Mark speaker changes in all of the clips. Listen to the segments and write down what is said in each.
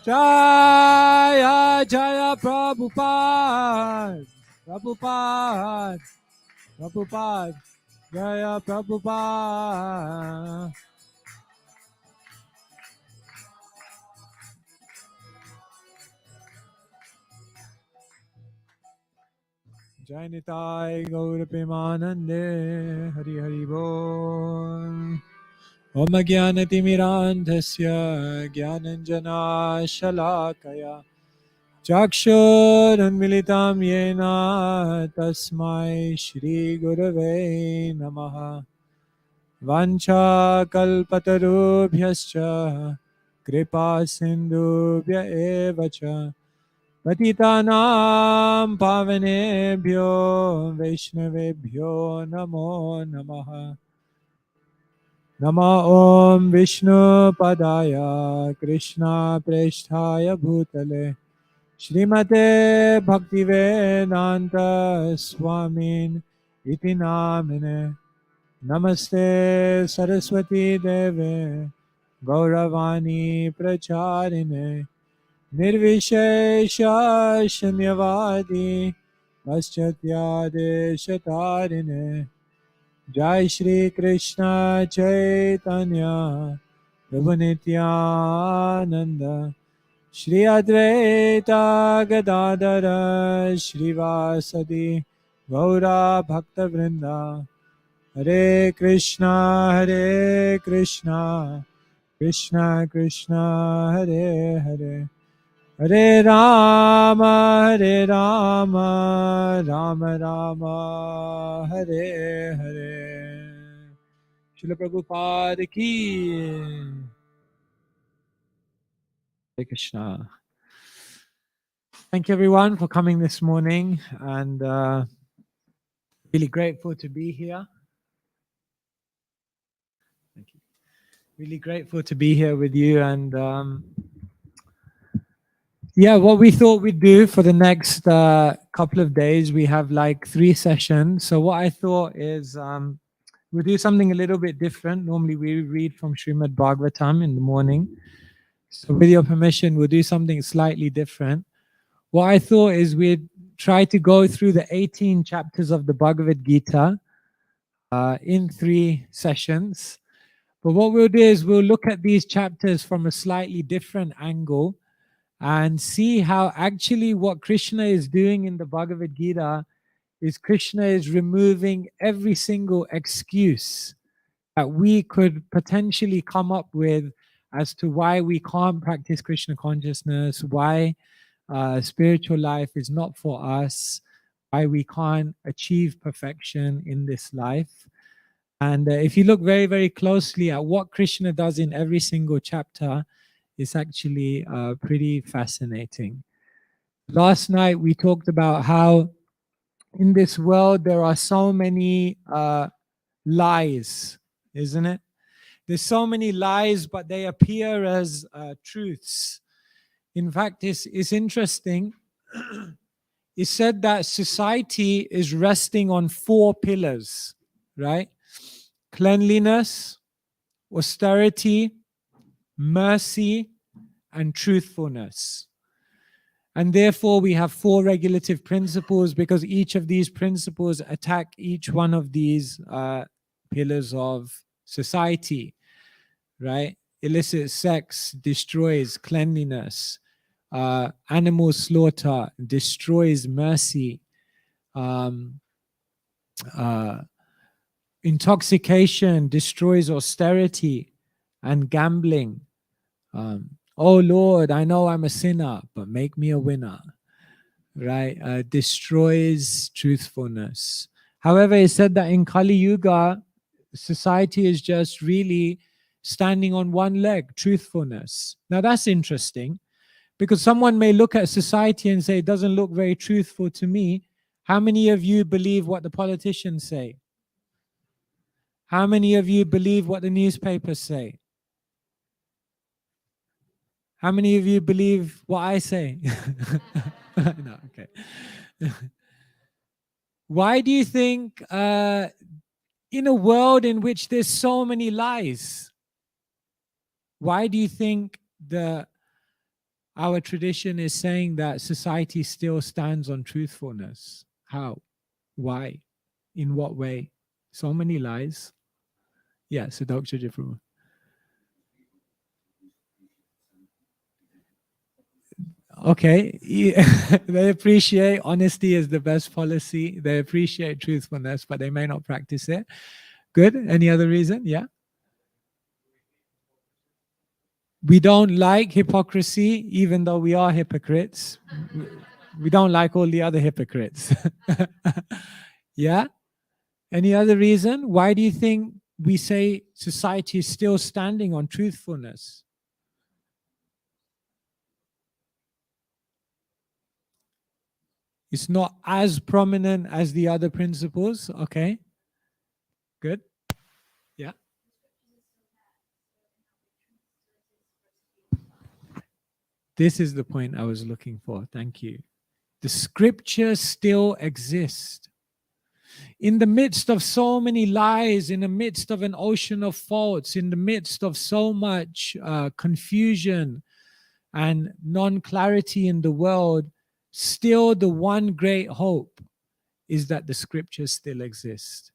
Speaker 1: Jaya Jaya Prabhupada, Prabhupada, Prabhupada, Jaya Prabhupada. Jai Nitai Gaur Premanande Hari Hari Bol. Om Jnanatimirandhasya Jnananjana Shalakaya Chakshurunmilitam Yena Tasmai Shri Gurave Namaha Vancha Kalpatarubhyascha Kripa Sindhubhya Evacha Patitanam Pavanebhyo Vaishnavebhyo Namo Namaha Nama Om Vishnu Padaya Krishna Presthaya Bhutale Shrimate Bhaktivedanta Swamin Iti Namine Namaste Saraswati Deve Gauravani Pracharine Nirvishesha Shunyavadi Paschatya Shatarine Jai Shri Krishna Chaitanya Prabhu Nityananda Shri Advaita Gadadara Shrivasadi Gaura Bhakta Vrinda Hare Krishna Krishna Krishna Hare Hare Hare Rama Rama Rama Hare Hare Srila Prabhupada ki Hare Krishna. Thank you everyone for coming this morning, and really grateful to be here. Thank you. Really grateful to be here with you, and yeah, what we thought we'd do for the next couple of days, we have like 3 sessions. So what I thought is we'll do something a little bit different. Normally we read from Srimad Bhagavatam in the morning. So with your permission, we'll do something slightly different. What I thought is we'd try to go through the 18 chapters of the Bhagavad Gita in 3 sessions. But what we'll do is we'll look at these chapters from a slightly different angle and see how actually what Krishna is doing in the Bhagavad Gita is Krishna is removing every single excuse that we could potentially come up with as to why we can't practice Krishna consciousness, why spiritual life is not for us, why we can't achieve perfection in this life. And if you look very, very closely at what Krishna does in every single chapter, it's actually pretty fascinating. Last night we talked about how in this world there are so many lies, isn't it? There's so many lies, but they appear as truths. In fact, it's interesting. It's said that society is resting on 4 pillars, right? Cleanliness, austerity, mercy, and truthfulness. And therefore, we have 4 regulative principles because each of these principles attack each one of these pillars of society, right? Illicit sex destroys cleanliness. Animal slaughter destroys mercy. Intoxication destroys austerity, and gambling. Oh Lord, I know I'm a sinner, but make me a winner, right? Destroys truthfulness. However, it said that in Kali Yuga, society is just really standing on one leg, truthfulness. Now that's interesting because someone may look at society and say, it doesn't look very truthful to me. How many of you believe what the politicians say? How many of you believe what the newspapers say? How many of you believe what I say? No, okay. Why do you think in a world in which there's so many lies, why do you think the our tradition is saying that society still stands on truthfulness. How? Why? In what way? So many lies. Yeah, so Dr. Jifru. Okay. They appreciate honesty is the best policy. They appreciate truthfulness, but they may not practice it. Good. Any other reason? Yeah. We don't like hypocrisy, even though we are hypocrites. We don't like all the other hypocrites. Yeah. Any other reason? Why do you think we say society is still standing on truthfulness? It's not as prominent as the other principles. Okay. Good. Yeah. This is the point I was looking for. Thank you. The scriptures still exist. In the midst of so many lies, in the midst of an ocean of faults, in the midst of so much confusion and non-clarity in the world, still the one great hope is that the scriptures still exist.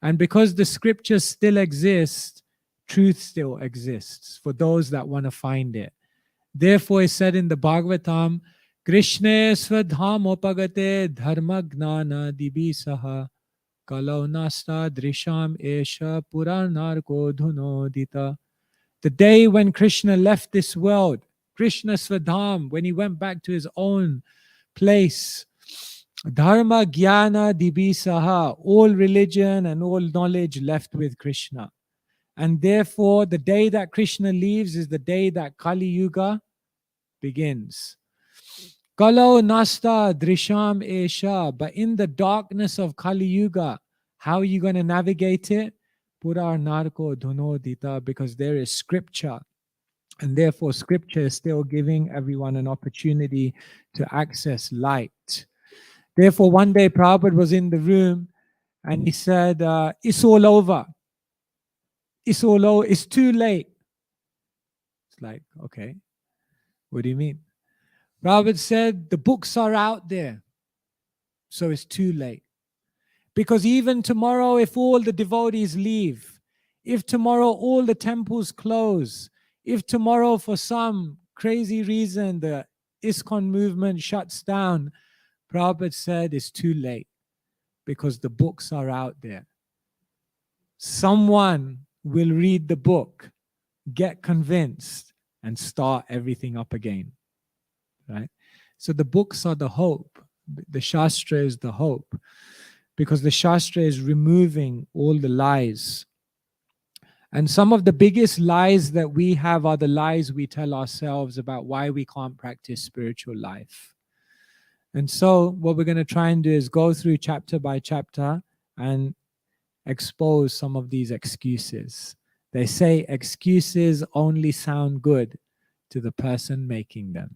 Speaker 1: And because the scriptures still exist, truth still exists for those that want to find it. Therefore, it said in the Bhagavatam, Krishna svadhamopagate dharma gnana dibisaha kalau nasta drisham esha puranarko dhunodita. The day when Krishna left this world, Krishna Swadham, when he went back to his own place, Dharma Jnana Dibisaha, all religion and all knowledge left with Krishna. And therefore, the day that Krishna leaves is the day that Kali Yuga begins. Kalo Nasta Drisham Esha, but in the darkness of Kali Yuga, how are you going to navigate it? Purar Narko Dhunodita, because there is scripture. And therefore, scripture is still giving everyone an opportunity to access light. Therefore, one day Prabhupada was in the room and he said, it's all over. It's all over. It's too late. It's like, okay, what do you mean? Prabhupada said, the books are out there. So it's too late. Because even tomorrow, if all the devotees leave, if tomorrow all the temples close, if tomorrow for some crazy reason the ISKCON movement shuts down, Prabhupada said it's too late because the books are out there. Someone will read the book, get convinced, and start everything up again. Right? So the books are the hope. The Shastra is the hope because the Shastra is removing all the lies. And some of the biggest lies that we have are the lies we tell ourselves about why we can't practice spiritual life. And so what we're going to try and do is go through chapter by chapter and expose some of these excuses. They say excuses only sound good to the person making them.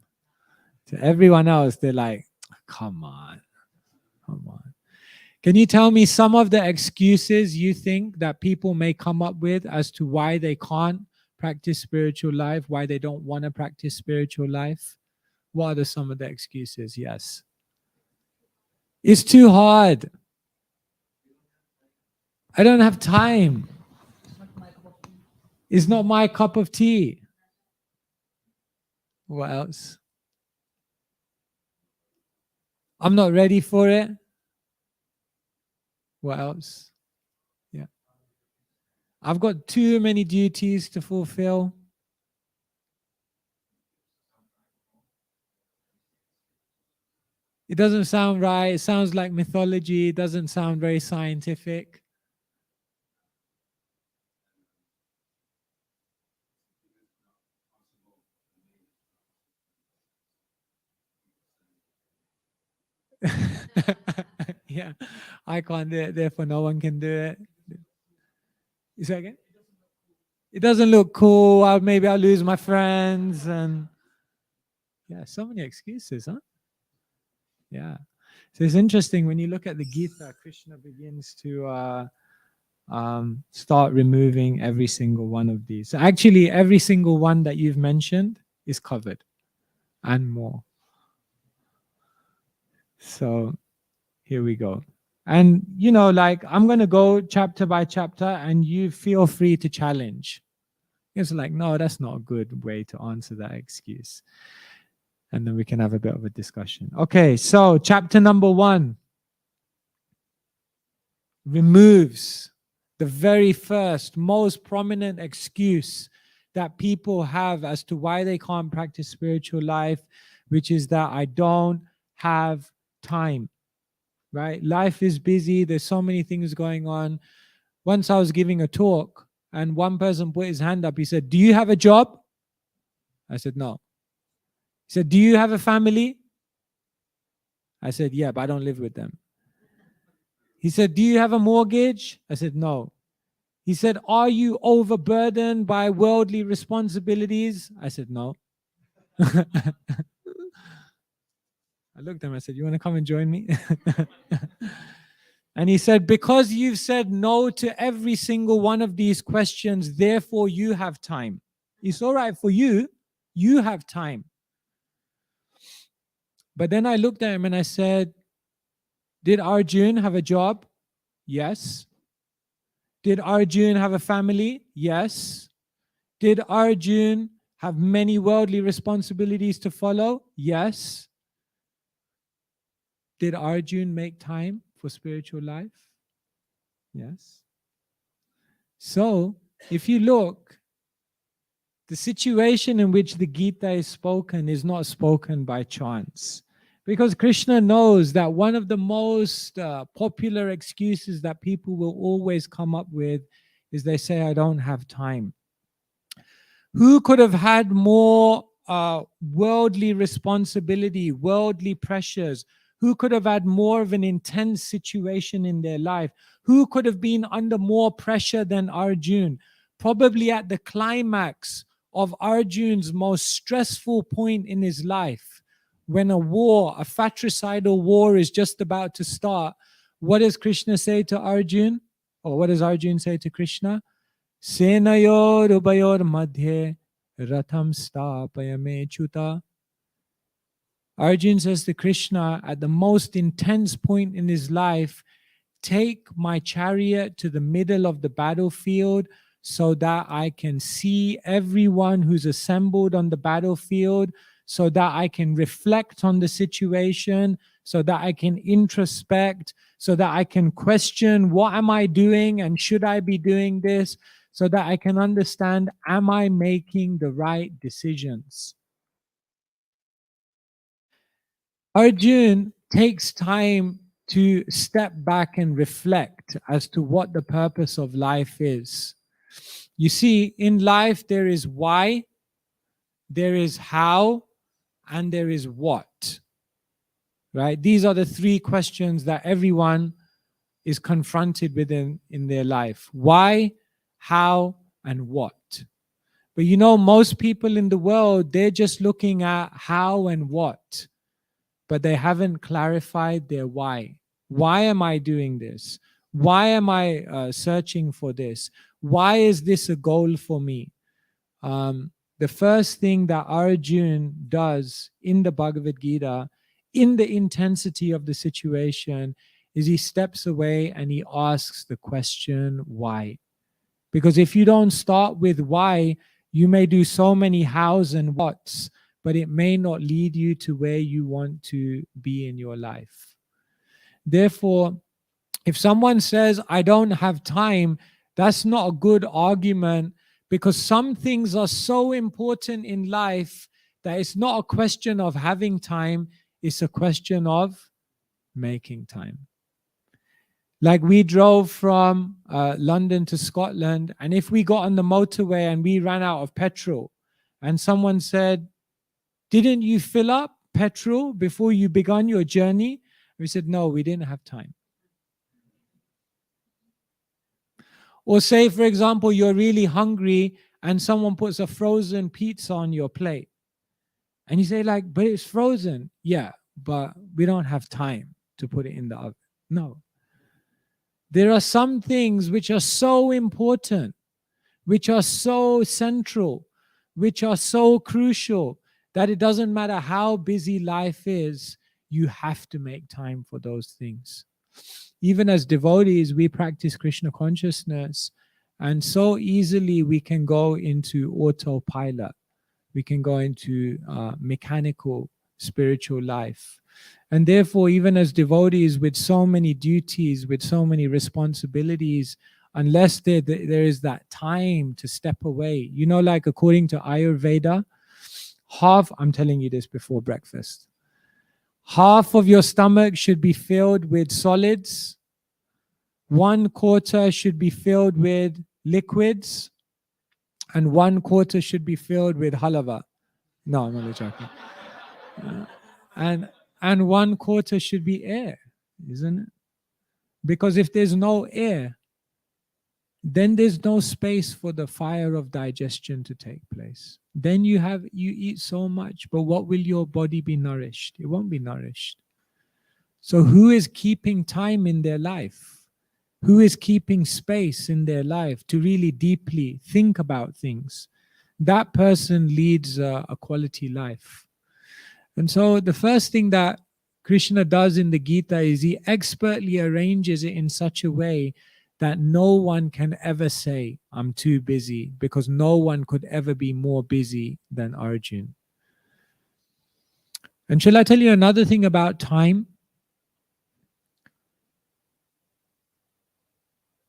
Speaker 1: To everyone else, they're like, come on, come on. Can you tell me some of the excuses you think that people may come up with as to why they can't practice spiritual life, why they don't want to practice spiritual life? What are some of the excuses? Yes. It's too hard. I don't have time. It's not my cup of tea. What else? I'm not ready for it. What else? Yeah. I've got too many duties to fulfill. It doesn't sound right. It sounds like mythology. It doesn't sound very scientific. Yeah, I can't do it, therefore no one can do it. You say again? It doesn't look cool. Maybe I'll lose my friends. And yeah, so many excuses, huh? Yeah. So it's interesting when you look at the Gita, Krishna begins to start removing every single one of these. So actually, every single one that you've mentioned is covered. and more. So here we go. And, like, I'm going to go chapter by chapter and you feel free to challenge. It's like, no, that's not a good way to answer that excuse. And then we can have a bit of a discussion. Okay, so chapter number 1 removes the very first, most prominent excuse that people have as to why they can't practice spiritual life, which is that I don't have time. Right? Life is busy. There's so many things going on. Once I was giving a talk and one person put his hand up. He said, "Do you have a job?" I said, "No." He said, "Do you have a family?" I said, "Yeah, but I don't live with them." He said, "Do you have a mortgage?" I said, "No." He said, "Are you overburdened by worldly responsibilities?" I said, "No." I looked at him. I said, "You want to come and join me?" And he said, "Because you've said no to every single one of these questions, therefore you have time. It's all right for you. You have time." But then I looked at him and I said, "Did Arjun have a job?" Yes. Did Arjun have a family? Yes. Did Arjun have many worldly responsibilities to follow? Yes. Did Arjun make time for spiritual life? Yes. So, if you look, the situation in which the Gita is spoken is not spoken by chance. Because Krishna knows that one of the most popular excuses that people will always come up with is they say, "I don't have time." Who could have had more worldly responsibility, worldly pressures? Who could have had more of an intense situation in their life? Who could have been under more pressure than Arjun? Probably at the climax of Arjun's most stressful point in his life, when a war, a fratricidal war is just about to start, what does Krishna say to Arjun? Or what does Arjun say to Krishna? Senayor ubayor madhye ratham stapayame chuta. Arjun says to Krishna at the most intense point in his life, take my chariot to the middle of the battlefield so that I can see everyone who's assembled on the battlefield, so that I can reflect on the situation, so that I can introspect, so that I can question, what am I doing and should I be doing this, so that I can understand, am I making the right decisions? Arjun takes time to step back and reflect as to what the purpose of life is. You see, in life, there is why, there is how, and there is what. Right? These are the 3 questions that everyone is confronted with in their life. Why, how, and what. But most people in the world, they're just looking at how and what, but they haven't clarified their why. Why am I doing this? Why am I searching for this? Why is this a goal for me? The first thing that Arjun does in the Bhagavad Gita, in the intensity of the situation, is he steps away and he asks the question, why? Because if you don't start with why, you may do so many hows and whats, but it may not lead you to where you want to be in your life. Therefore, if someone says, "I don't have time," that's not a good argument, because some things are so important in life that it's not a question of having time, it's a question of making time. Like we drove from London to Scotland, and if we got on the motorway and we ran out of petrol, and someone said, "Didn't you fill up petrol before you began your journey?" We said, "No, we didn't have time." Or say, for example, you're really hungry and someone puts a frozen pizza on your plate. And you say, like, "But it's frozen." "Yeah, but we don't have time to put it in the oven." No. There are some things which are so important, which are so central, which are so crucial, that it doesn't matter how busy life is, you have to make time for those things. Even as devotees, we practice Krishna consciousness, and so easily we can go into autopilot. We can go into mechanical spiritual life. And therefore, even as devotees with so many duties, with so many responsibilities, unless there is that time to step away, like according to Ayurveda, I'm telling you this before breakfast, half of your stomach should be filled with solids, 1/4 should be filled with liquids, and 1/4 should be filled with halava. No, I'm only joking. And 1/4 should be air, isn't it? Because if there's no air, then there's no space for the fire of digestion to take place. Then you eat so much, but what will your body be nourished? It won't be nourished. So who is keeping time in their life? Who is keeping space in their life to really deeply think about things? That person leads a quality life. And so the first thing that Krishna does in the Gita is he expertly arranges it in such a way that no one can ever say, I'm too busy, because no one could ever be more busy than Arjun. And shall I tell you another thing about time?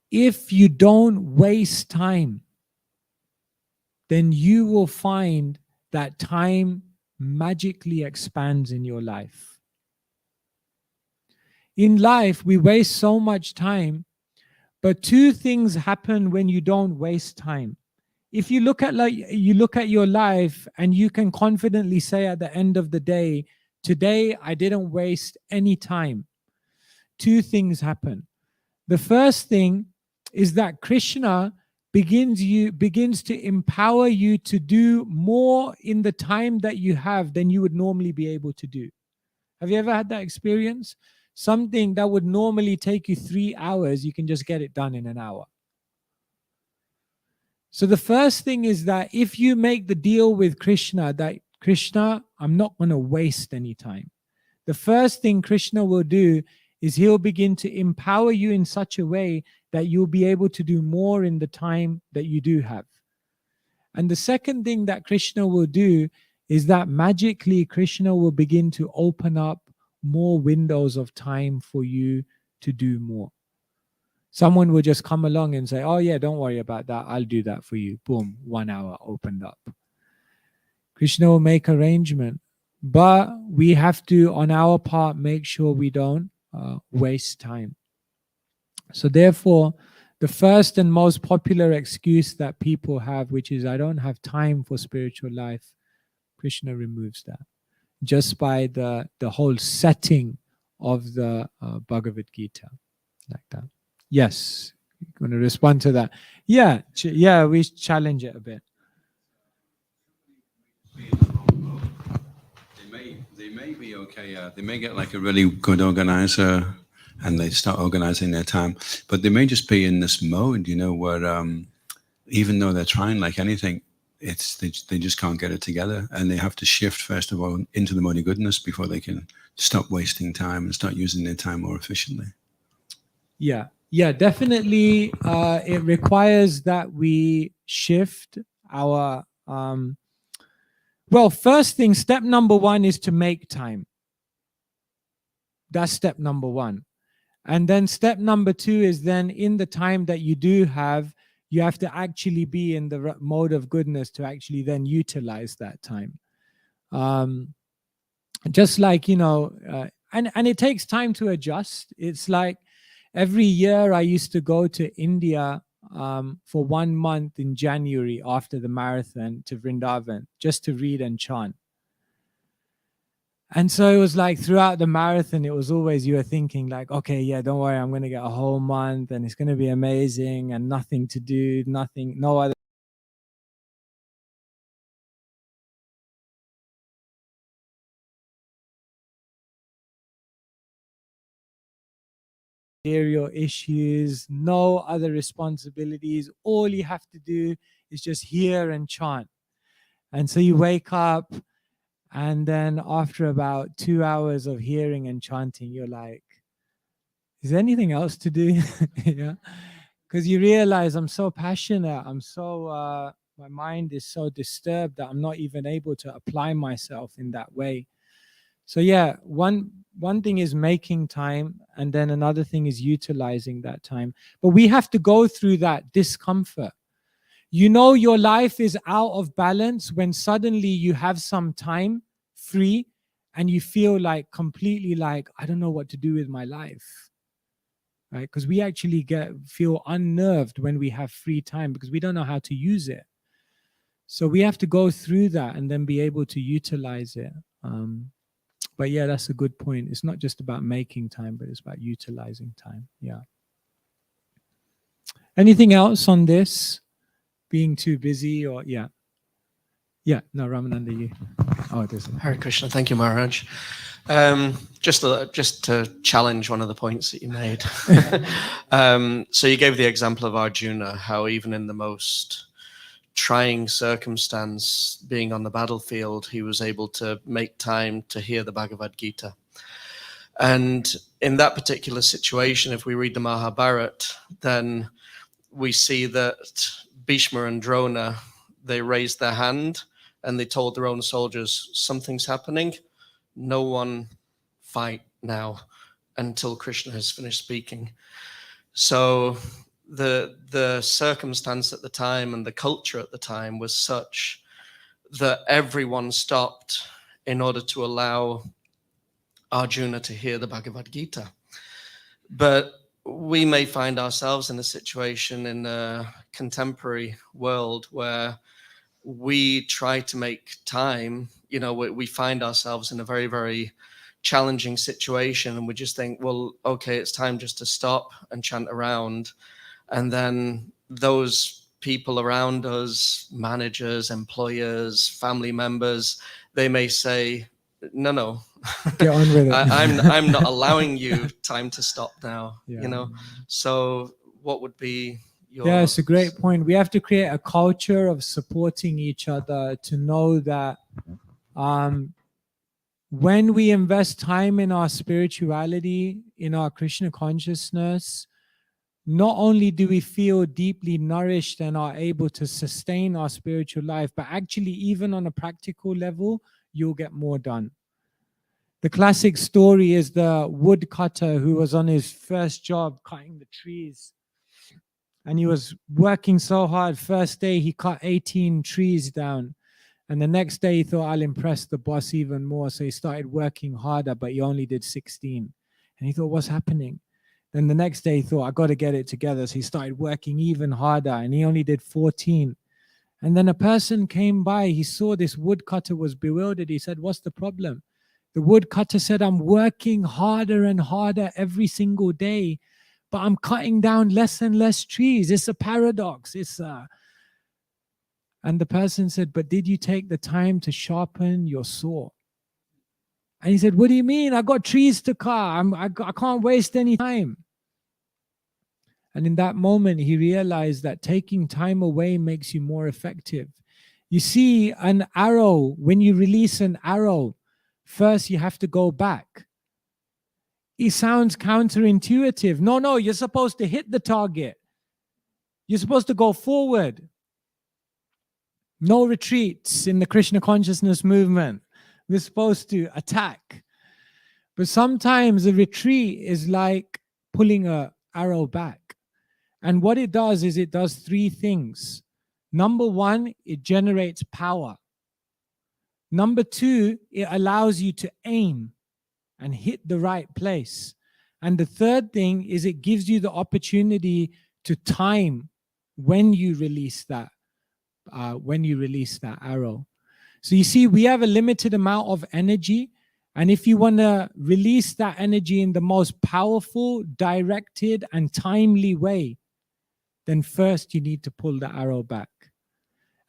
Speaker 1: If you don't waste time, then you will find that time magically expands in your life. In life, we waste so much time, but two things happen when you don't waste time. If you look at your life and you can confidently say at the end of the day, today I didn't waste any time, two things happen. The first thing is that Krishna begins to empower you to do more in the time that you have than you would normally be able to do. Have you ever had that experience? Something that would normally take you 3 hours, you can just get it done in an hour. So the first thing is that if you make the deal with Krishna, that Krishna, I'm not going to waste any time. The first thing Krishna will do is he'll begin to empower you in such a way that you'll be able to do more in the time that you do have. And the second thing that Krishna will do is that magically Krishna will begin to open up more windows of time for you to do more. Someone will just come along and say, oh yeah, don't worry about that, I'll do that for you. Boom, 1 hour opened up. Krishna will make arrangement, but we have to, on our part, make sure we don't waste time. So therefore, the first and most popular excuse that people have, which is I don't have time for spiritual life, Krishna removes that just by the whole setting of the Bhagavad Gita, like that. Yes, you're going to respond to that. Yeah, we challenge it a bit.
Speaker 2: They may be okay. They may get like a really good organizer, and they start organizing their time. But they may just be in this mode, where even though they're trying like anything, they just can't get it together, and they have to shift first of all into the mode of goodness before they can stop wasting time and start using their time more efficiently.
Speaker 1: Yeah, definitely. It requires that we shift our. Well, first thing, step number one is to make time. That's step number one. And then step number two is then in the time that you do have, you have to actually be in the mode of goodness to actually then utilize that time. Just like, and it takes time to adjust. It's like every year I used to go to India for 1 month in January after the marathon to Vrindavan just to read and chant. And so it was like throughout the marathon, it was always you were thinking like, okay, yeah, don't worry, I'm going to get a whole month and it's going to be amazing and nothing to do, no other material issues, no other responsibilities. All you have to do is just hear and chant. And so you wake up And then after about 2 hours of hearing and chanting, you're like, is there anything else to do? Yeah. Because you realize I'm so passionate. My mind is so disturbed that I'm not even able to apply myself in that way. So yeah, one thing is making time, and then another thing is utilizing that time. But we have to go through that discomfort. You know, your life is out of balance when suddenly you have some time free and you feel like completely like, I don't know what to do with my life. Right? Because we actually feel unnerved when we have free time because we don't know how to use it. So we have to go through that and then be able to utilize it. But yeah, that's a good point. It's not just about making time, but it's about utilizing time. Yeah. Anything else on this? Being too busy or yeah. Yeah, no, Ramananda, you. Oh, it isn't.
Speaker 3: Hare Krishna. Thank you, Maharaj. Just to challenge one of the points that you made. So you gave the example of Arjuna, how even in the most trying circumstance, being on the battlefield, he was able to make time to hear the Bhagavad Gita. And in that particular situation, if we read the Mahabharata, then we see that Bhishma and Drona, they raised their hand and they told their own soldiers, something's happening, no one fight now until Krishna has finished speaking. So the circumstance at the time and the culture at the time was such that everyone stopped in order to allow Arjuna to hear the Bhagavad Gita. But we may find ourselves in a situation in a contemporary world where we try to make time, we find ourselves in a very, very challenging situation and we just think, well, okay, it's time just to stop and chant around. And then those people around us, managers, employers, family members, they may say, no,
Speaker 1: get on with it.
Speaker 3: I'm not allowing you time to stop now,
Speaker 1: Yeah.
Speaker 3: So what would be your...
Speaker 1: Yeah, it's a great point. We have to create a culture of supporting each other to know that when we invest time in our spirituality, in our Krishna consciousness, not only do we feel deeply nourished and are able to sustain our spiritual life, but actually even on a practical level, you'll get more done. The classic story is the woodcutter who was on his first job cutting the trees. And he was working so hard. First day, he cut 18 trees down. And the next day, he thought, I'll impress the boss even more. So he started working harder, but he only did 16. And he thought, what's happening? Then the next day, he thought, I got to get it together. So he started working even harder, and he only did 14. And then a person came by. He saw this woodcutter was bewildered. He said, what's the problem? The woodcutter said, I'm working harder and harder every single day, but I'm cutting down less and less trees. It's a paradox. And the person said, but did you take the time to sharpen your saw? And he said, what do you mean? I got trees to cut. I can't waste any time. And in that moment, he realized that taking time away makes you more effective. You see, an arrow, when you release an arrow, first you have to go back. It sounds counterintuitive. No, you're supposed to hit the target. You're supposed to go forward. No retreats in the Krishna consciousness movement. We're supposed to attack. But sometimes a retreat is like pulling an arrow back. And what it does is it does three things. Number one, it generates power. Number two, it allows you to aim and hit the right place. And the third thing is it gives you the opportunity to time when you release that arrow. So you see, we have a limited amount of energy. And if you want to release that energy in the most powerful, directed, and timely way, then first you need to pull the arrow back.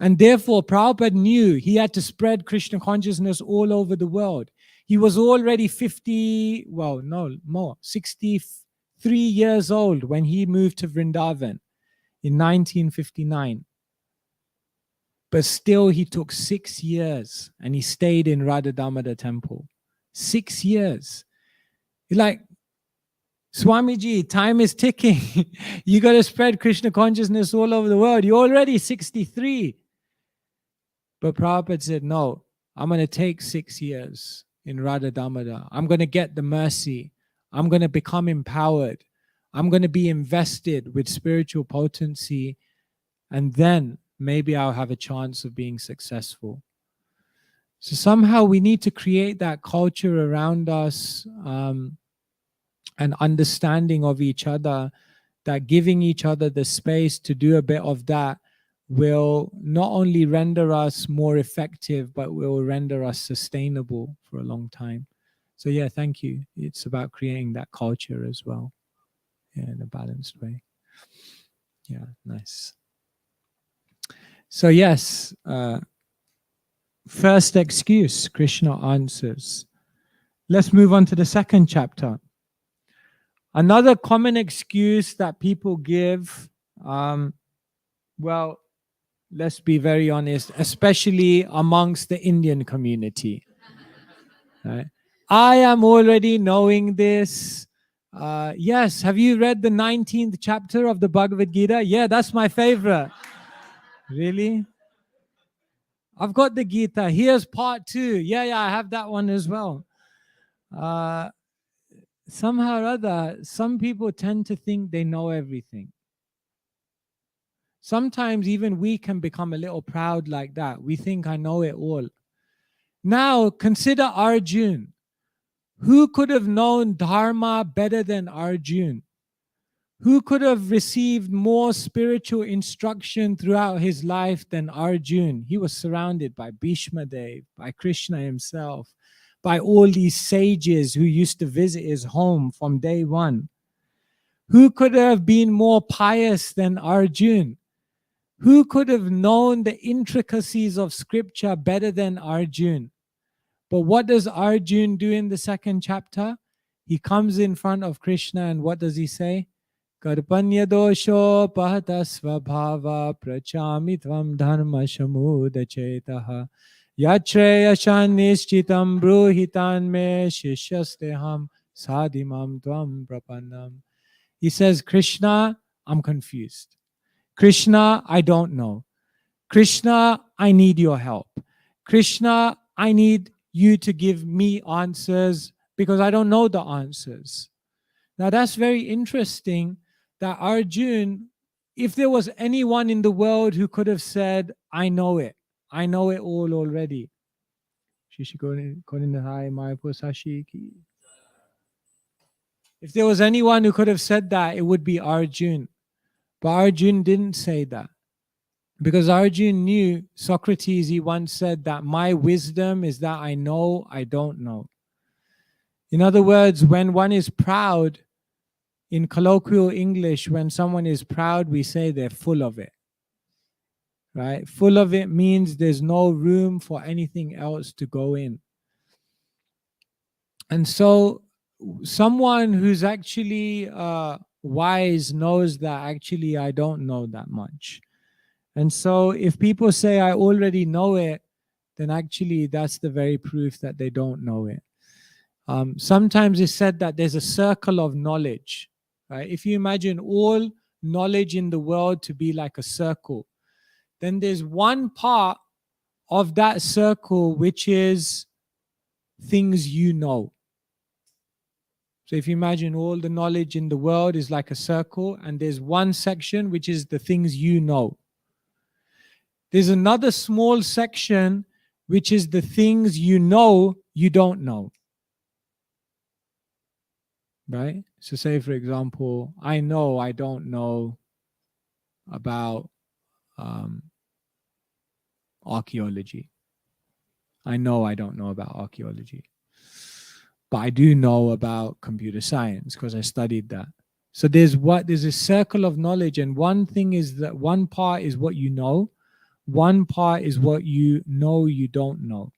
Speaker 1: And therefore, Prabhupada knew he had to spread Krishna consciousness all over the world. He was already 63 years old when he moved to Vrindavan in 1959. But still, he took 6 years and he stayed in Radha Damodar temple. 6 years. You're like, Swamiji, time is ticking. You got to spread Krishna consciousness all over the world. You're already 63. But Prabhupada said, no, I'm going to take 6 years in Radha Damodar. I'm going to get the mercy. I'm going to become empowered. I'm going to be invested with spiritual potency. And then maybe I'll have a chance of being successful. So somehow we need to create that culture around us, and understanding of each other, that giving each other the space to do a bit of that will not only render us more effective, but will render us sustainable for a long time. So yeah, thank you. It's about creating that culture as well, yeah, in a balanced way. Yeah, nice. So yes, first excuse, Krishna answers. Let's move on to the second chapter. Another common excuse that people give, well, let's be very honest, especially amongst the Indian community. Right? I am already knowing this. Yes, have you read the 19th chapter of the Bhagavad Gita? Yeah, that's my favorite. Really? I've got the Gita. Here's part 2. Yeah, I have that one as well. Somehow or other, some people tend to think they know everything. Sometimes even we can become a little proud like that. We think I know it all. Now consider Arjun. Who could have known Dharma better than Arjun? Who could have received more spiritual instruction throughout his life than Arjun? He was surrounded by Bhishma Dev, by Krishna himself, by all these sages who used to visit his home from day one. Who could have been more pious than Arjun? Who could have known the intricacies of scripture better than Arjun? But what does Arjun do in the second chapter? He comes in front of Krishna and what does he say? Karpanya dosho pahata svabhava prachami tvam dharma shamuda chetaha yachreya nishchitam bruhitan me shishyasteham sadhimam tvam prapannam. He says, Krishna, I'm confused. Krishna, I don't know. Krishna, I need your help. Krishna, I need you to give me answers because I don't know the answers. Now that's very interesting that Arjun, if there was anyone in the world who could have said, I know it all already. If there was anyone who could have said that, it would be Arjun. But Arjun didn't say that. Because Arjun knew, Socrates, he once said that my wisdom is that I know I don't know. In other words, when one is proud, in colloquial English, when someone is proud, we say they're full of it. Right? Full of it means there's no room for anything else to go in. And so someone who's actually wise knows that actually I don't know that much. And so if people say I already know it, then actually that's the very proof that they don't know it. Sometimes it's said that there's a circle of knowledge. Right? If you imagine all knowledge in the world to be like a circle, then there's one part of that circle which is things you know. So if you imagine all the knowledge in the world is like a circle, and there's one section which is the things you know. There's another small section which is the things you know you don't know. Right? So say, for example, I know I don't know about archaeology. I know I don't know about archaeology. But I do know about computer science because I studied that. So there's a circle of knowledge, and one thing is that one part is what you know, one part is what you know you don't know.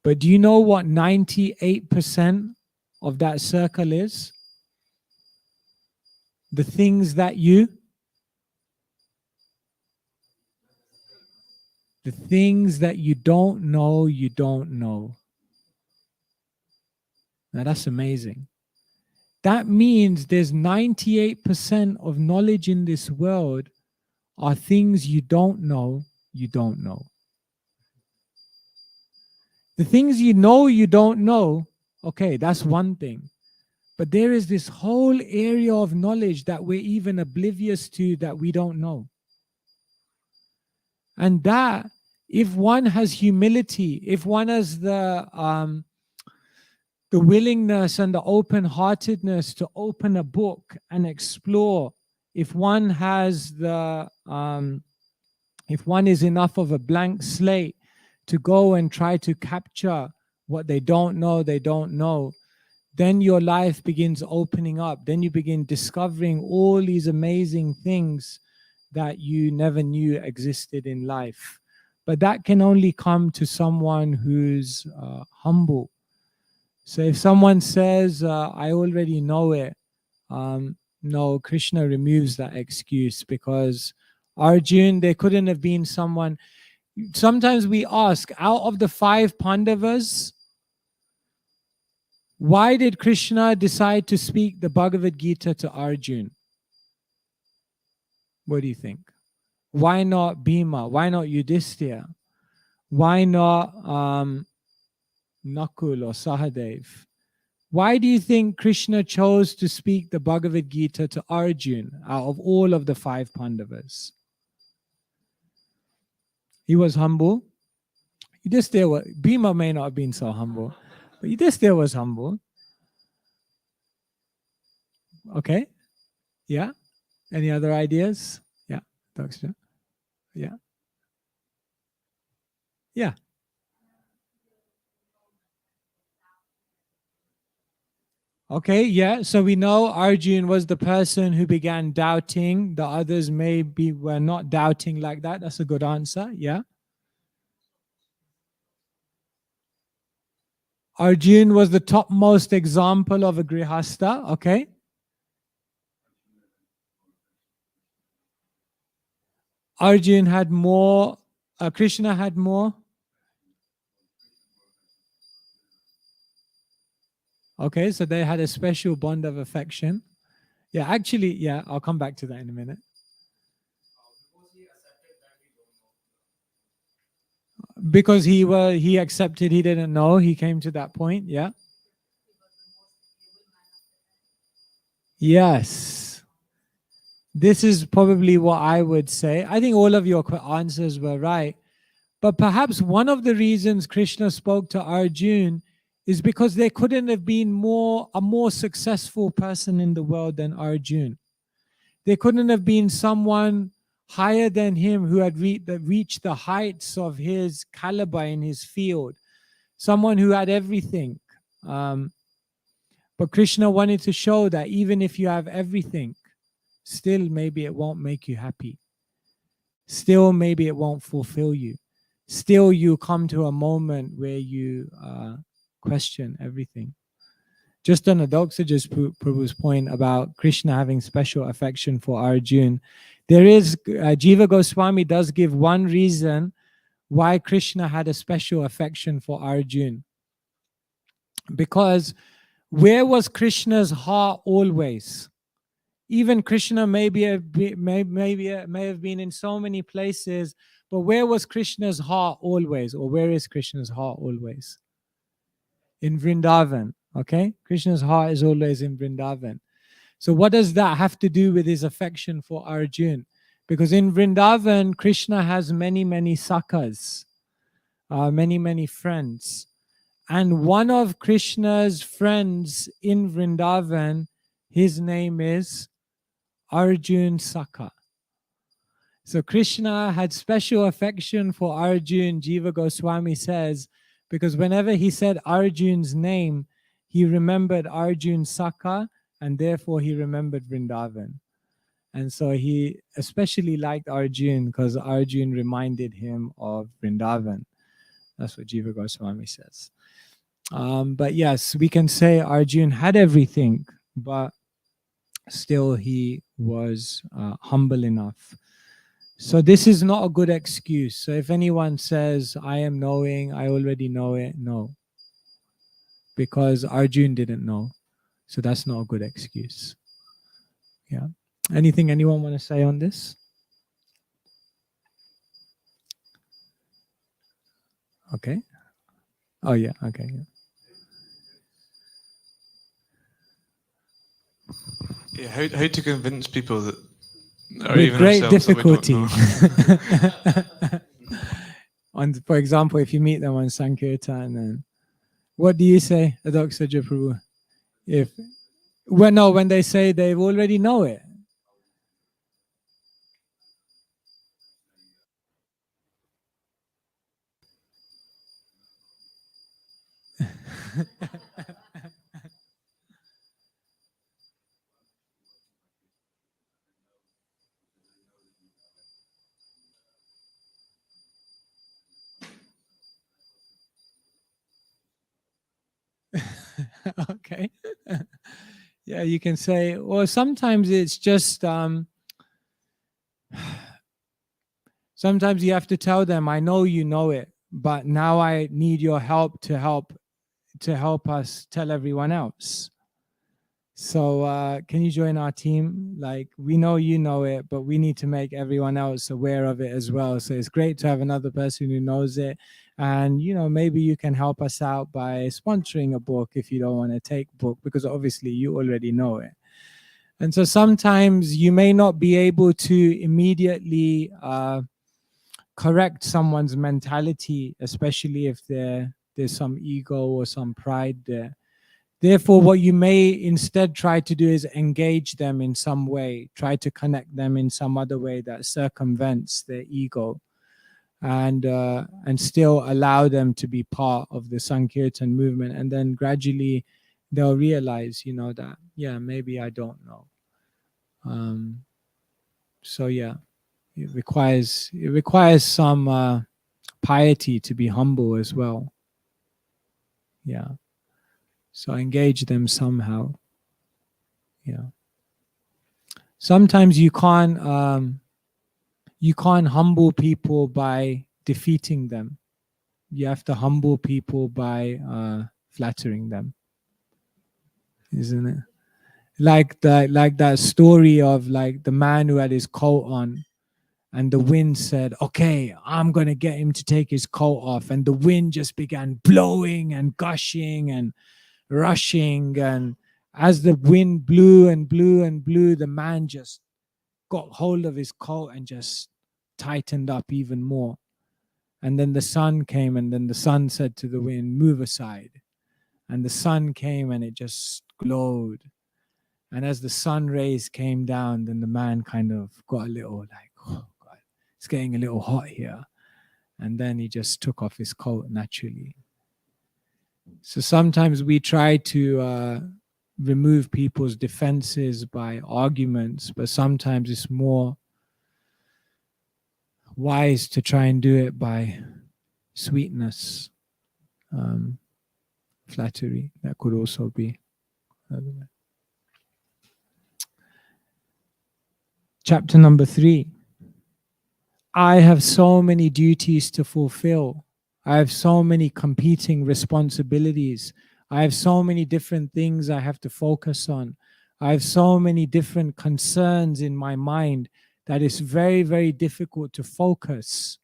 Speaker 1: But do you know what 98% of that circle is? The things that you The things that you don't know, you don't know. Now that's amazing. That means there's 98% of knowledge in this world are things you don't know, you don't know. The things you don't know, okay, that's one thing. But there is this whole area of knowledge that we're even oblivious to that we don't know. And that, if one has humility, if one has the willingness and the open-heartedness to open a book and explore, if one has the, if one is enough of a blank slate to go and try to capture what they don't know, then your life begins opening up. Then you begin discovering all these amazing things that you never knew existed in life. But that can only come to someone who's humble. So if someone says, I already know it, no, Krishna removes that excuse, because Arjun, there couldn't have been someone. Sometimes we ask, out of the 5 Pandavas, why did Krishna decide to speak the Bhagavad Gita to Arjun? What do you think? Why not Bhima? Why not Yudhishthira? Why not Nakul or Sahadev? Why do you think Krishna chose to speak the Bhagavad Gita to Arjun out of all of the 5 Pandavas? He was humble. Bhima may not have been so humble, but Yudhishthira was humble. Okay. Yeah. Any other ideas? Yeah. Daksha. Yeah. Yeah. Okay, yeah. So we know Arjun was the person who began doubting. The others maybe were not doubting like that. That's a good answer. Yeah. Arjun was the topmost example of a grihasta. Okay. Arjun had more. Krishna had more. Okay, so they had a special bond of affection. Yeah, actually, yeah, I'll come back to that in a minute. Because he accepted he didn't know, he came to that point. Yeah. Yes. This is probably what I would say. I think all of your answers were right. But perhaps one of the reasons Krishna spoke to Arjun is because there couldn't have been a more successful person in the world than Arjun. There couldn't have been someone higher than him who had reached the heights of his caliber in his field. Someone who had everything. But Krishna wanted to show that even if you have everything, still maybe it won't make you happy. Still maybe it won't fulfill you. Still you come to a moment where you question everything. Just on Adoksaja's Prabhu's point about Krishna having special affection for Arjun, there is, Jiva Goswami does give one reason why Krishna had a special affection for Arjun. Because where was Krishna's heart always? Even Krishna may have been in so many places, but where was Krishna's heart always? Or where is Krishna's heart always? In Vrindavan, okay? Krishna's heart is always in Vrindavan. So what does that have to do with his affection for Arjun? Because in Vrindavan, Krishna has many, many sakhas, many, many friends. And one of Krishna's friends in Vrindavan, his name is Arjun Sakha. So Krishna had special affection for Arjun, Jiva Goswami says, because whenever he said Arjun's name, he remembered Arjun Sakha, and therefore he remembered Vrindavan. And so he especially liked Arjun because Arjun reminded him of Vrindavan. That's what Jiva Goswami says. But yes, we can say Arjun had everything, but still he was humble enough So this is not a good excuse. So if anyone says, I am knowing, I already know it, no. Because Arjun didn't know. So that's not a good excuse. Yeah. Anything anyone want to say on this? Okay. Oh yeah, okay. Yeah.
Speaker 4: Yeah, how to convince people that are
Speaker 1: With
Speaker 4: even
Speaker 1: great
Speaker 4: ourselves that we don't
Speaker 1: difficulty.
Speaker 4: know?
Speaker 1: On, for example, if you meet them on Sankirtan, and what do you say, Adok Prabhu? If when they say they already know it. Okay. Yeah, you can say, or sometimes it's just sometimes you have to tell them, I know you know it, but now I need your help to help us tell everyone else. So can you join our team? Like, we know you know it, but we need to make everyone else aware of it as well. So it's great to have another person who knows it. And, maybe you can help us out by sponsoring a book if you don't want to take book, because obviously you already know it. And so sometimes you may not be able to immediately correct someone's mentality, especially if there's some ego or some pride there. Therefore, what you may instead try to do is engage them in some way, try to connect them in some other way that circumvents their ego, and still allow them to be part of the Sankirtan movement. And then gradually they'll realize, that, yeah, maybe I don't know. So yeah, it requires some piety to be humble as well. Yeah. So engage them somehow. Yeah. Sometimes you can't humble people by defeating them. You have to humble people by flattering them, isn't it? Like that story of like the man who had his coat on, and the wind said, okay, I'm going to get him to take his coat off. And the wind just began blowing and gushing and rushing. And as the wind blew and blew and blew, the man just got hold of his coat and just tightened up even more. And then the sun came, and then the sun said to the wind, move aside. And the sun came and it just glowed. And as the sun rays came down, then the man kind of got a little like, oh God, it's getting a little hot here. And then he just took off his coat naturally. So sometimes we try to remove people's defenses by arguments, but sometimes it's more wise to try and do it by sweetness, flattery. That could also be. Chapter number 3. I have so many duties to fulfill. I have so many competing responsibilities. I have so many different things I have to focus on. I have so many different concerns in my mind that it's very, very difficult to focus.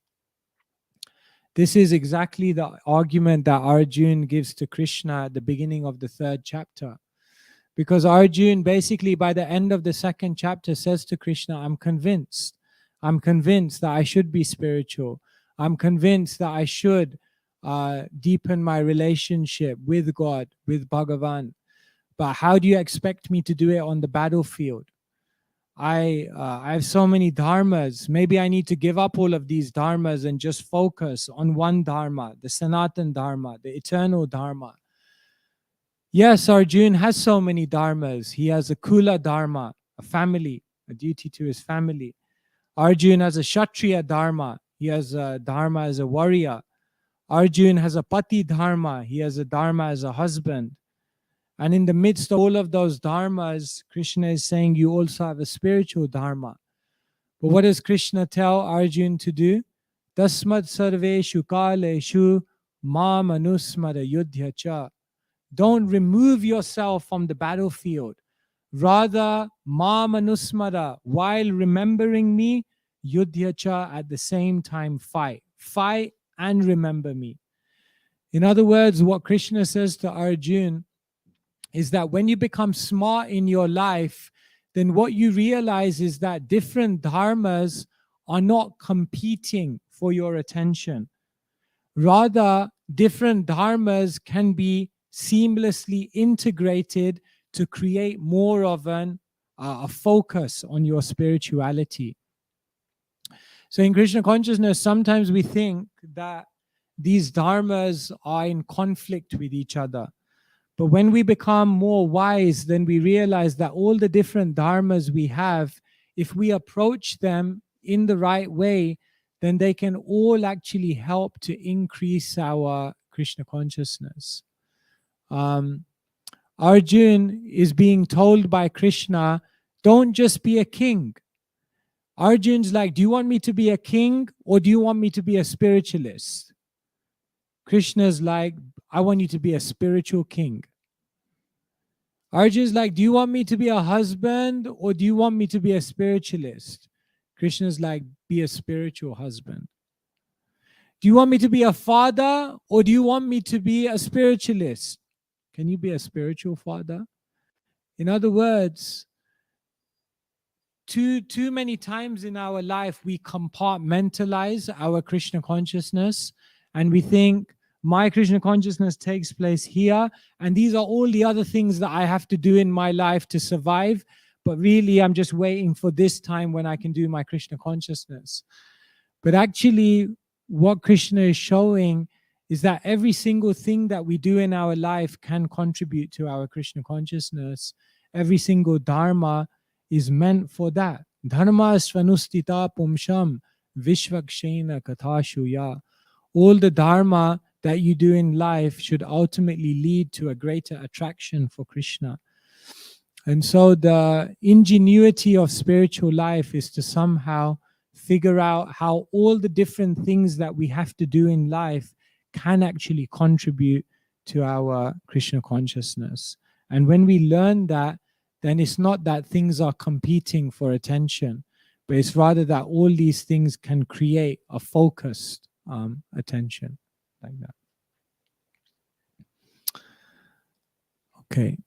Speaker 1: This is exactly the argument that Arjun gives to Krishna at the beginning of the 3rd chapter. Because Arjun basically by the end of the 2nd chapter says to Krishna, I'm convinced that I should be spiritual. I'm convinced that I should deepen my relationship with God, with Bhagavan. But how do you expect me to do it on the battlefield? I have so many dharmas. Maybe I need to give up all of these dharmas and just focus on one dharma, the Sanatan dharma, the eternal dharma. Yes, Arjun has so many dharmas. He has a Kula dharma, a family, a duty to his family. Arjun has a Kshatriya dharma. He has a dharma as a warrior. Arjun has a Pati dharma. He has a dharma as a husband. And in the midst of all of those dharmas, Krishna is saying you also have a spiritual dharma. But what does Krishna tell Arjun to do? Tasmat sarveshu kaleshu mam anusmara yudhya cha. Don't remove yourself from the battlefield. Rather, mam anusmara, while remembering me, yudhya cha, at the same time fight. Fight and remember me. In other words, what Krishna says to Arjun is that when you become smart in your life, then what you realize is that different dharmas are not competing for your attention. Rather, different dharmas can be seamlessly integrated to create more of a focus on your spirituality. So in Krishna consciousness, sometimes we think that these dharmas are in conflict with each other. But when we become more wise, then we realize that all the different dharmas we have, if we approach them in the right way, then they can all actually help to increase our Krishna consciousness. Arjun is being told by Krishna, don't just be a king. Arjun's like, do you want me to be a king or do you want me to be a spiritualist? Krishna's like, I want you to be a spiritual king. Arjun's like, do you want me to be a husband or do you want me to be a spiritualist? Krishna's like, be a spiritual husband. Do you want me to be a father or do you want me to be a spiritualist? Can you be a spiritual father? In other words, too many times in our life we compartmentalize our Krishna consciousness and we think my Krishna consciousness takes place here and these are all the other things that I have to do in my life to survive, but really I'm just waiting for this time when I can do my Krishna consciousness. But actually what Krishna is showing is that every single thing that we do in our life can contribute to our Krishna consciousness. Every single dharma is meant for that. Dharma svanustita pumsham vishvakshena kathashuya. All the dharma that you do in life should ultimately lead to a greater attraction for Krishna. And so the ingenuity of spiritual life is to somehow figure out how all the different things that we have to do in life can actually contribute to our Krishna consciousness. And when we learn that, then it's not that things are competing for attention, but it's rather that all these things can create a focused attention like that. Okay.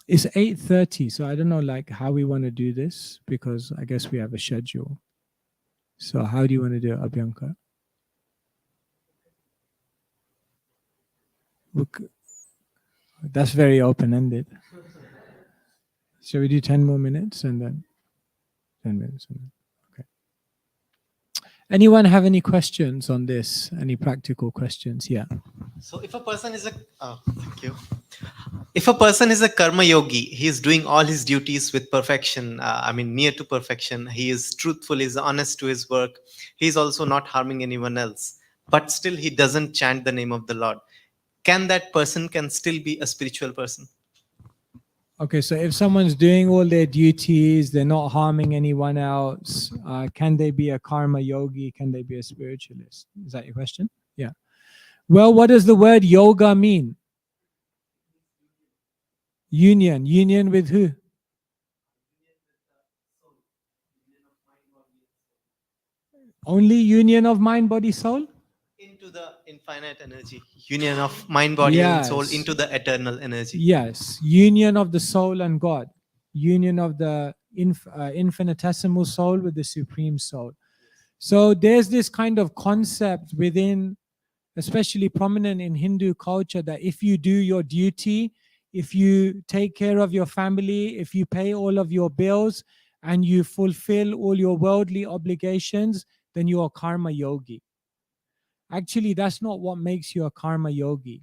Speaker 1: It's 8:30, so I don't know like how we want to do this because I guess we have a schedule. So how do you want to do it, Abhyankar? Look, that's very open-ended. Shall we do 10 more minutes and then 10 minutes? And then, okay. Anyone have any questions on this? Any practical questions? Yeah.
Speaker 5: So if a person is thank you. If a person is a karma yogi, he is doing all his duties with perfection. Near to perfection. He is truthful, he is honest to his work. He is also not harming anyone else. But still he doesn't chant the name of the Lord. Can that person still be a spiritual person?
Speaker 1: Okay, so if someone's doing all their duties, they're not harming anyone else, can they be a karma yogi? Can they be a spiritualist? Is that your question? Yeah. Well, what does the word yoga mean? Union. Union with who? Only union of mind, body, soul?
Speaker 5: Into the infinite energy. Union of mind, body, and soul into the eternal energy.
Speaker 1: Yes. Union of the soul and God. Union of the infinitesimal soul with the supreme soul. So there's this kind of concept within, especially prominent in Hindu culture, that if you do your duty, if you take care of your family, if you pay all of your bills, and you fulfill all your worldly obligations, then you're a karma yogi. Actually, that's not what makes you a karma yogi.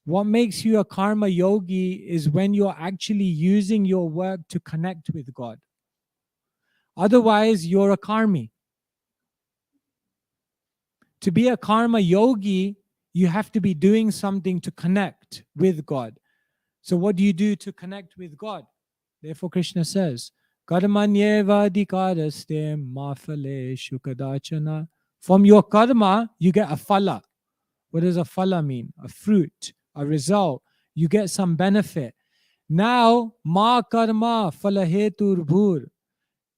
Speaker 1: What makes you a karma yogi is when you're actually using your work to connect with God. Otherwise, you're a karmi. To be a karma yogi, you have to be doing something to connect with God. So what do you do to connect with God? Therefore, Krishna says, Karmanyeva adhikaraste ma phaleshu kadachana. From your karma, you get a phala. What does a phala mean? A fruit, a result. You get some benefit. Now, ma karma phala hetur bhur.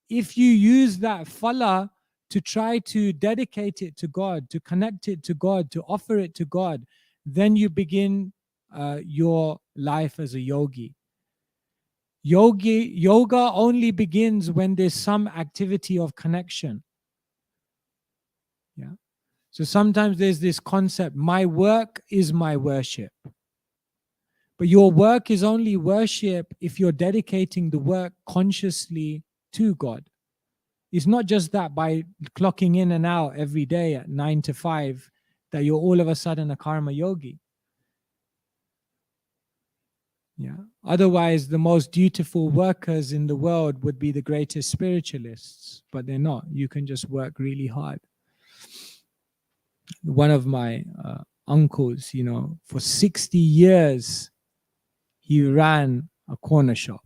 Speaker 1: If you use that phala to try to dedicate it to God, to connect it to God, to offer it to God, then you begin your life as a yogi. Yoga only begins when there's some activity of connection. Yeah. So sometimes there's this concept, my work is my worship. But your work is only worship if you're dedicating the work consciously to God. It's not just that by clocking in and out every day at 9 to 5 that you're all of a sudden a karma yogi. Yeah. Otherwise, the most dutiful workers in the world would be the greatest spiritualists, but they're not. You can just work really hard. One of my uncles, for 60 years, he ran a corner shop.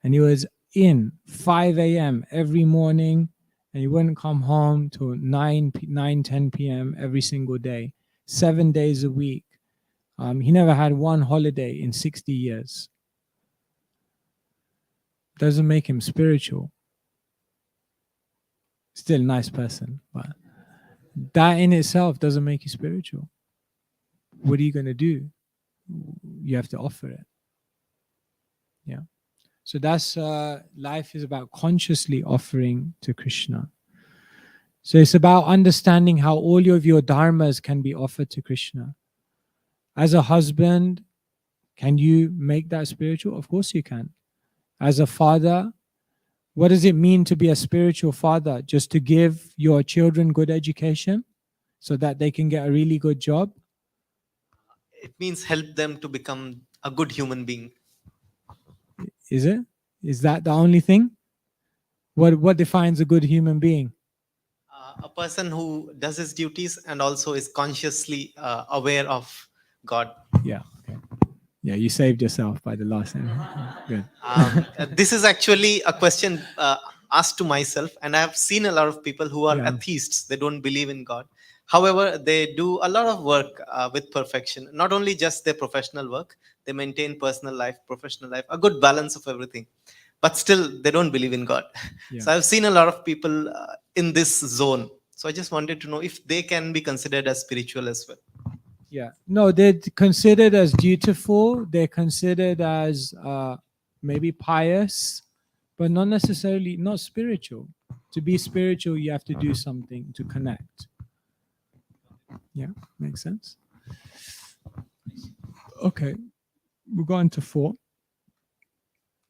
Speaker 1: And he was in 5 a.m. every morning, and he wouldn't come home till 10 p.m. every single day, 7 days a week. He never had one holiday in 60 years. Doesn't make him spiritual. Still a nice person, but that in itself doesn't make you spiritual. What are you going to do? You have to offer it. Yeah. So that's life is about consciously offering to Krishna. So it's about understanding how all of your dharmas can be offered to Krishna. As a husband, can you make that spiritual? Of course you can. As a father, what does it mean to be a spiritual father? Just to give your children good education so that they can get a really good job?
Speaker 5: It means help them to become a good human being.
Speaker 1: Is it? Is that the only thing? What defines a good human being?
Speaker 5: A person who does his duties and also is consciously aware of God.
Speaker 1: Yeah. Okay. Yeah, you saved yourself by the last name. Good.
Speaker 5: This is actually a question asked to myself, and I have seen a lot of people who are
Speaker 1: Yeah.
Speaker 5: atheists. They don't believe in God. However, they do a lot of work with perfection. Not only just their professional work, they maintain personal life, professional life, a good balance of everything. But still, they don't believe in God.
Speaker 1: Yeah.
Speaker 5: So I've seen a lot of people in this zone. So I just wanted to know if they can be considered as spiritual as well.
Speaker 1: Yeah. No, they're considered as dutiful. They're considered as maybe pious, but not necessarily not spiritual. To be spiritual, you have to do something to connect. Yeah, makes sense. Okay, we'll go on to 4.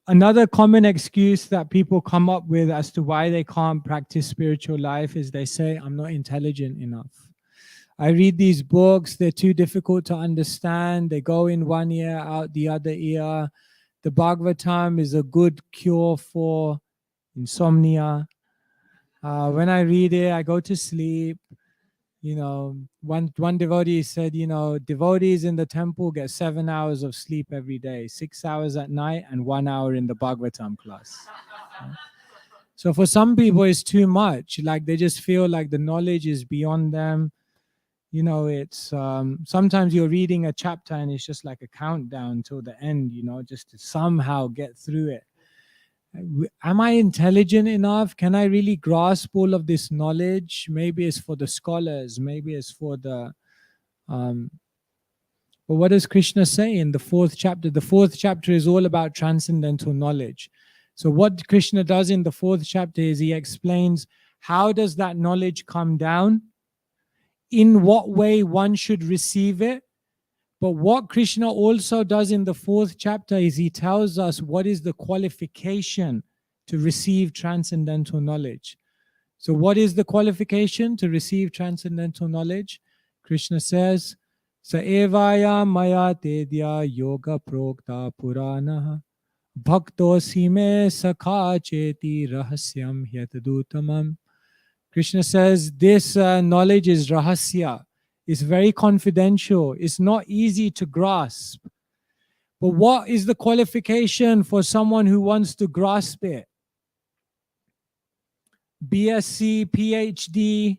Speaker 1: Another common excuse that people come up with as to why they can't practice spiritual life is they say, I'm not intelligent enough. I read these books, they're too difficult to understand. They go in one ear, out the other ear. The Bhagavatam is a good cure for insomnia. When I read it, I go to sleep. One devotee said, devotees in the temple get 7 hours of sleep every day, 6 hours at night and 1 hour in the Bhagavatam class. So for some people, it's too much. Like they just feel like the knowledge is beyond them. It's sometimes you're reading a chapter and it's just like a countdown till the end, just to somehow get through it. Am I intelligent enough? Can I really grasp all of this knowledge? Maybe it's for the scholars, maybe it's for the but what does Krishna say in the 4th chapter? The 4th chapter is all about transcendental knowledge. So what Krishna does in the 4th chapter is he explains how does that knowledge come down, in what way one should receive it. But what Krishna also does in the 4th chapter is he tells us what is the qualification to receive transcendental knowledge. So what is the qualification to receive transcendental knowledge? Krishna says, Sa evaya maya tedya yoga prokta purana bhaktosi me sakha cheti rahasyam hyatadutamam. Krishna says this knowledge is rahasya. It's very confidential. It's not easy to grasp. But what is the qualification for someone who wants to grasp it? BSc, PhD,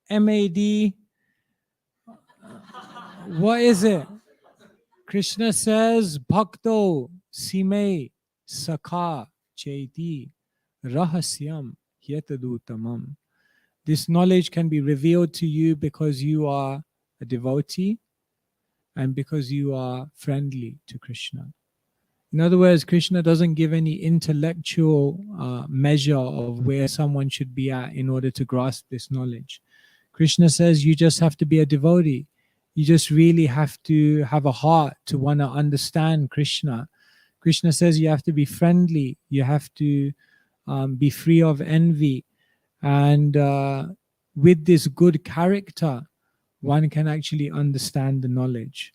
Speaker 1: MAD. What is it? Krishna says, Bhakto Sime Sakha Chaiti Rahasyam Hyatadutamam. This knowledge can be revealed to you because you are a devotee and because you are friendly to Krishna. In other words, Krishna doesn't give any intellectual measure of where someone should be at in order to grasp this knowledge. Krishna says you just have to be a devotee. You just really have to have a heart to want to understand Krishna. Krishna says you have to be friendly. You have to be free of envy. And with this good character, one can actually understand the knowledge.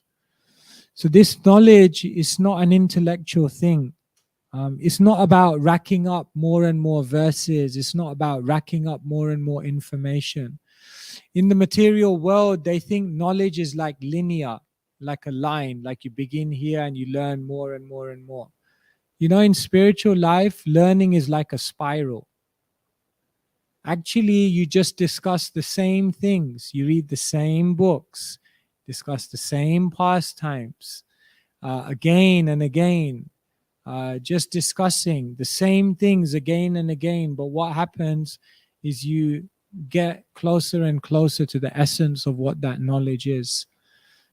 Speaker 1: So this knowledge is not an intellectual thing. It's not about racking up more and more verses. It's not about racking up more and more information. In the material world, they think knowledge is like linear, like a line, like you begin here and you learn more and more and more. You know, in spiritual life, learning is like a spiral. Actually, you just discuss the same things. You read the same books, discuss the same pastimes again and again, just discussing the same things again and again. But what happens is you get closer and closer to the essence of what that knowledge is.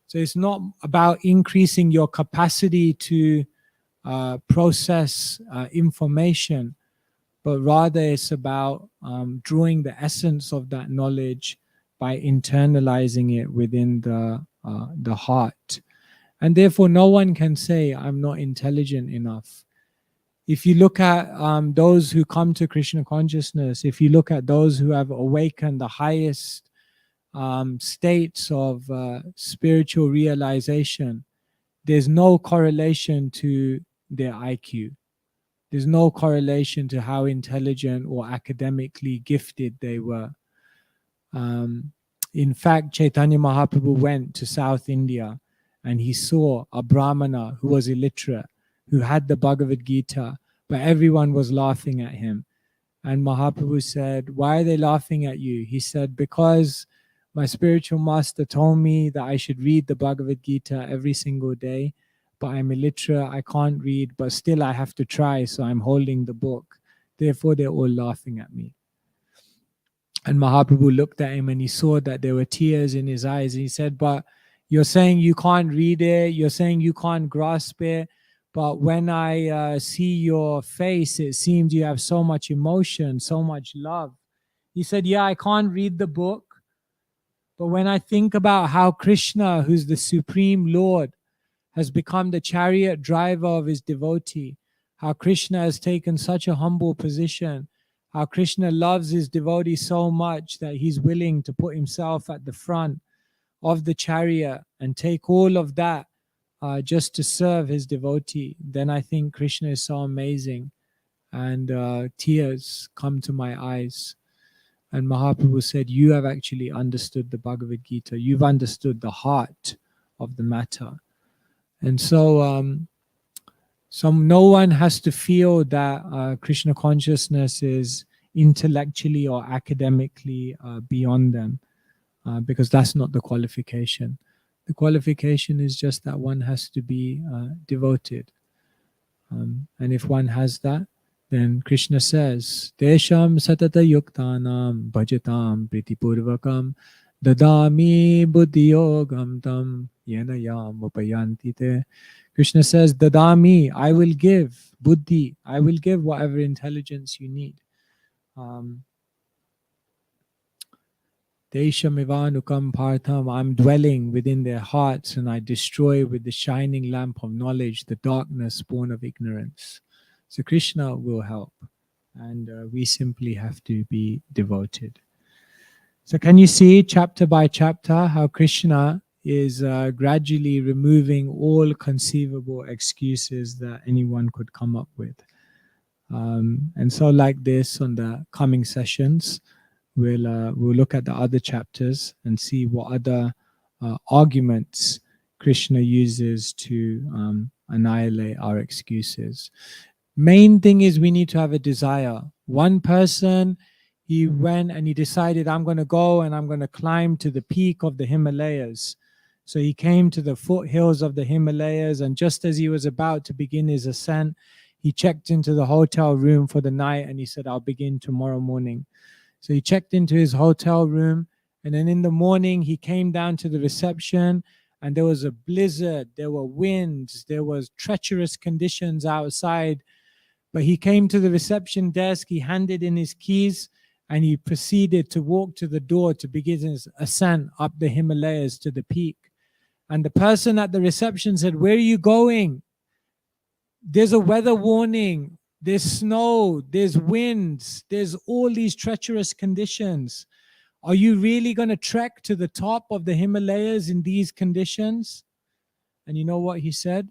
Speaker 1: So it's not about increasing your capacity to process information, but rather it's about drawing the essence of that knowledge by internalizing it within the heart. And therefore, no one can say, I'm not intelligent enough. If you look at those who come to Krishna consciousness, if you look at those who have awakened the highest states of spiritual realization, there's no correlation to their IQ. There's no correlation to how intelligent or academically gifted they were. In fact, Chaitanya Mahaprabhu went to South India and he saw a Brahmana who was illiterate, who had the Bhagavad Gita, but everyone was laughing at him. And Mahaprabhu said, why are they laughing at you? He said, because my spiritual master told me that I should read the Bhagavad Gita every single day, but I'm illiterate, I can't read, but still I have to try, so I'm holding the book. Therefore, they're all laughing at me. And Mahaprabhu looked at him and he saw that there were tears in his eyes. And he said, but you're saying you can't read it, you're saying you can't grasp it, but when I see your face, it seems you have so much emotion, so much love. He said, yeah, I can't read the book, but when I think about how Krishna, who's the Supreme Lord, has become the chariot driver of his devotee, how Krishna has taken such a humble position, how Krishna loves his devotee so much that he's willing to put himself at the front of the chariot and take all of that just to serve his devotee, then I think Krishna is so amazing. And tears come to my eyes. And Mahaprabhu said, you have actually understood the Bhagavad Gita. You've understood the heart of the matter. And so no one has to feel that Krishna consciousness is intellectually or academically beyond them, because that's not the qualification. The qualification is just that one has to be devoted. And if one has that, then Krishna says, Tesham satata yuktanam bhajatam pritipurvakam dadami buddhiyogam tam yenayam upayanti te. Krishna says, Dadami, I will give buddhi, I will give whatever intelligence you need. Deshamivānukam partham, I'm dwelling within their hearts and I destroy with the shining lamp of knowledge the darkness born of ignorance. So Krishna will help, and we simply have to be devoted. So can you see chapter by chapter how Krishna is gradually removing all conceivable excuses that anyone could come up with. And so like this, on the coming sessions, we'll look at the other chapters and see what other arguments Krishna uses to annihilate our excuses. Main thing is we need to have a desire. One person, he went and he decided, I'm going to go and I'm going to climb to the peak of the Himalayas. So he came to the foothills of the Himalayas, and just as he was about to begin his ascent, he checked into the hotel room for the night and he said, I'll begin tomorrow morning. So he checked into his hotel room, and then in the morning he came down to the reception, and there was a blizzard, there were winds, there was treacherous conditions outside. But he came to the reception desk, he handed in his keys, and he proceeded to walk to the door to begin his ascent up the Himalayas to the peak. And the person at the reception said, where are you going? There's a weather warning, there's snow, there's winds, there's all these treacherous conditions. Are you really going to trek to the top of the Himalayas in these conditions? And you know what he said?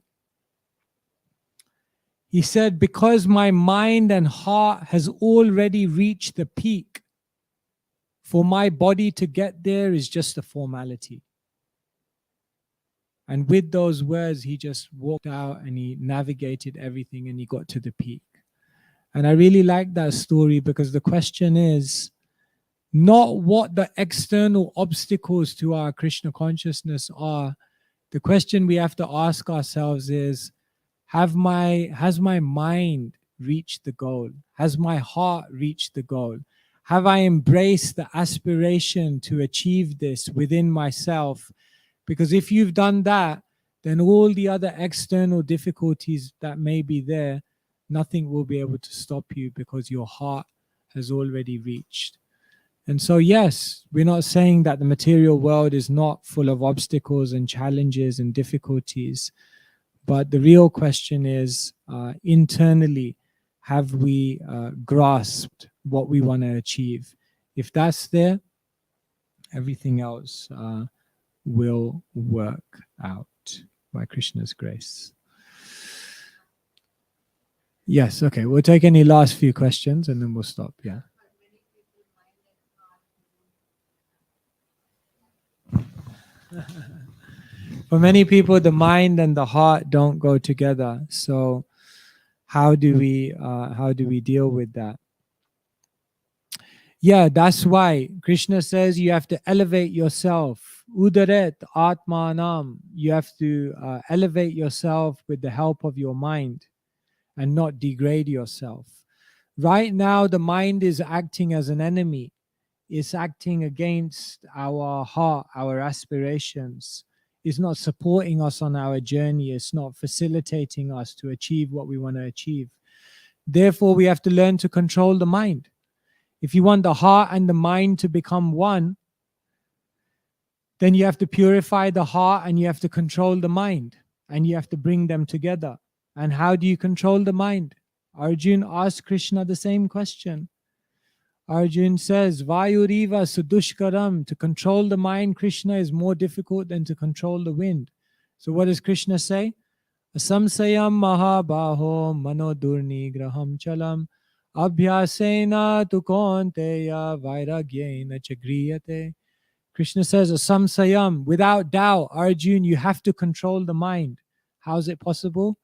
Speaker 1: He said, because my mind and heart has already reached the peak, for my body to get there is just a formality. And with those words, he just walked out and he navigated everything and he got to the peak. And I really like that story, because the question is not what the external obstacles to our Krishna consciousness are. The question we have to ask ourselves is, has my mind reached the goal? Has my heart reached the goal? Have I embraced the aspiration to achieve this within myself? Because if you've done that, then all the other external difficulties that may be there, nothing will be able to stop you, because your heart has already reached. And so, yes, we're not saying that the material world is not full of obstacles and challenges and difficulties. But the real question is, internally, have we grasped what we want to achieve? If that's there, everything else will work out by Krishna's grace. Yes, okay, we'll take any last few questions and then we'll stop, yeah. For many people, the mind and the heart don't go together. So how do we deal with that? Yeah, that's why Krishna says you have to elevate yourself. Udaret atmanam. You have to elevate yourself with the help of your mind and not degrade yourself. Right now, the mind is acting as an enemy. It's acting against our heart, our aspirations. It's not supporting us on our journey. It's not facilitating us to achieve what we want to achieve. Therefore, we have to learn to control the mind. If you want the heart and the mind to become one, then you have to purify the heart and you have to control the mind, and you have to bring them together. And how do you control the mind? Arjun asked Krishna the same question. Arjun says, Vayuriva sudushkaram. To control the mind, Krishna, is more difficult than to control the wind. So what does Krishna say? Asamsayam mahabaho manodurni graham chalam abhyasena tu konteya vairagyena chagriyate. Krishna says, Asamsayam, without doubt, Arjun, you have to control the mind. How is it possible?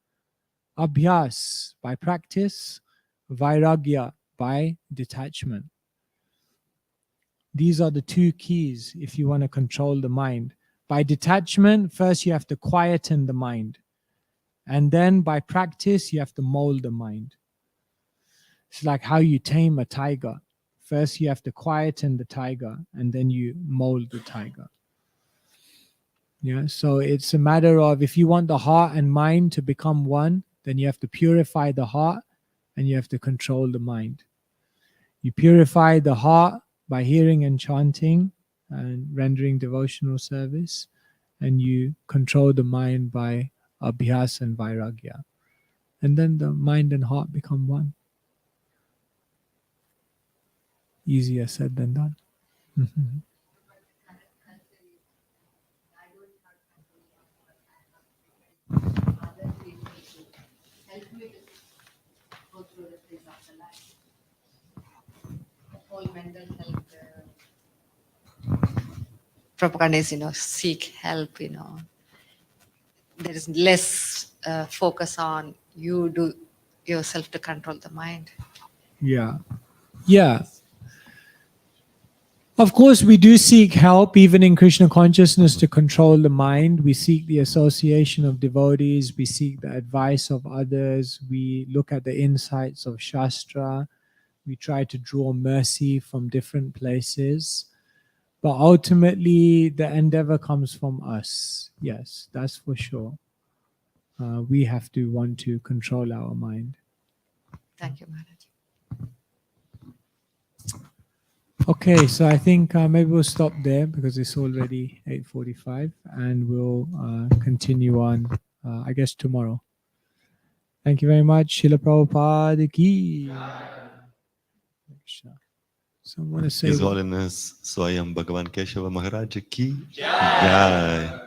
Speaker 1: Abhyas, by practice. Vairagya, by detachment. These are the two keys if you want to control the mind. By detachment, first you have to quieten the mind. And then by practice, you have to mold the mind. It's like how you tame a tiger. First you have to quieten the tiger, and then you mold the tiger. Yeah, so it's a matter of, if you want the heart and mind to become one, then you have to purify the heart and you have to control the mind. You purify the heart by hearing and chanting and rendering devotional service, and you control the mind by abhyas and vairagya. And then the mind and heart become one. Easier said than done. Mm-hmm.
Speaker 6: Propaganda is, seek help, there is less focus on you do yourself to control the mind.
Speaker 1: Yeah. Yeah. Of course, we do seek help even in Krishna consciousness to control the mind. We seek the association of devotees. We seek the advice of others. We look at the insights of Shastra. We try to draw mercy from different places. But ultimately, the endeavor comes from us. Yes, that's for sure. We have to want to control our mind.
Speaker 6: Thank you, Maharaj.
Speaker 1: Okay, so I think maybe we'll stop there because it's already 8:45, and we'll continue on, I guess, tomorrow. Thank you very much. Srila Prabhupada ki. Someone want to say
Speaker 7: His Holiness Svayam Bhagavan Keshav Maharaj ki Jai.